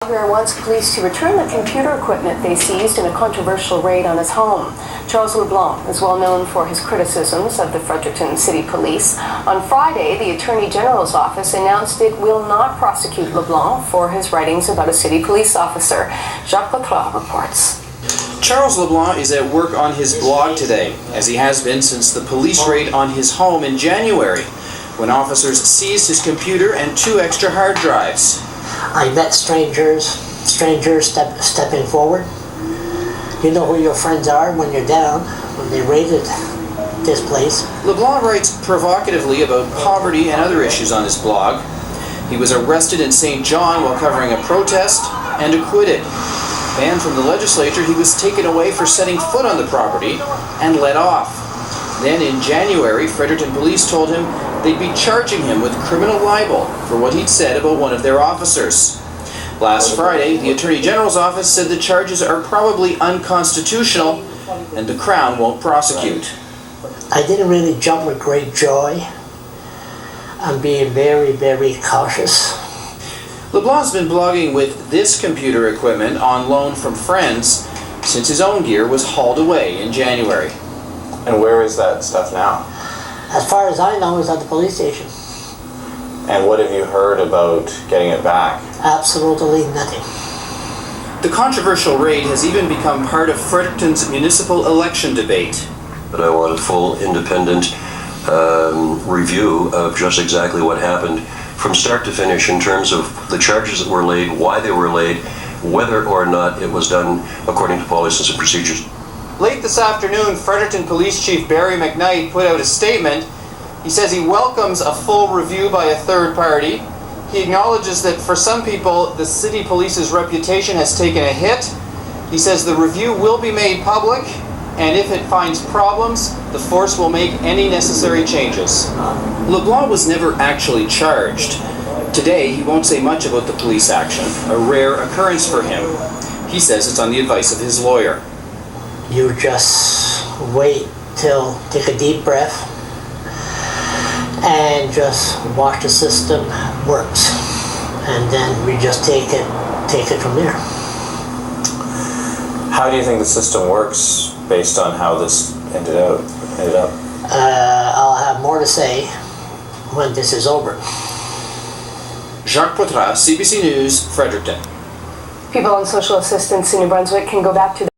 Blogger wants police to return the computer equipment they seized in a controversial raid on his home. Charles LeBlanc is well known for his criticisms of the Fredericton City Police. On Friday, the Attorney General's office announced it will not prosecute LeBlanc for his writings about a city police officer. Jacques Poitras reports. Charles LeBlanc is at work on his blog today, as he has been since the police raid on his home in January, when officers seized his computer and 2 extra hard drives. I met strangers stepping forward. You know who your friends are when you're down, when they raided this place. LeBlanc writes provocatively about poverty and other issues on his blog. He was arrested in St. John while covering a protest and acquitted. Banned from the legislature, he was taken away for setting foot on the property and let off. Then in January, Fredericton police told him they'd be charging him with criminal libel for what he'd said about one of their officers. Last Friday, the Attorney General's office said the charges are probably unconstitutional and the Crown won't prosecute. I didn't really jump with great joy. I'm being very, very cautious. LeBlanc's been blogging with this computer equipment on loan from friends since his own gear was hauled away in January. And where is that stuff now? As far as I know, it's at the police station. And what have you heard about getting it back? Absolutely nothing. The controversial raid has even become part of Fredericton's municipal election debate. But I want a full, independent review of just exactly what happened from start to finish in terms of the charges that were laid, why they were laid, whether or not it was done according to policies and procedures. Late this afternoon, Fredericton Police Chief Barry McKnight put out a statement. He says he welcomes a full review by a third party. He acknowledges that for some people, the city police's reputation has taken a hit. He says the review will be made public, and if it finds problems, the force will make any necessary changes. LeBlanc was never actually charged. Today, he won't say much about the police action, a rare occurrence for him. He says it's on the advice of his lawyer. You just wait till, take a deep breath, and just watch the system works. And then we just take it from there. How do you think the system works based on how this ended up? I'll have more to say when this is over. Jacques Poitras, CBC News, Fredericton. People on social assistance in New Brunswick can go back to their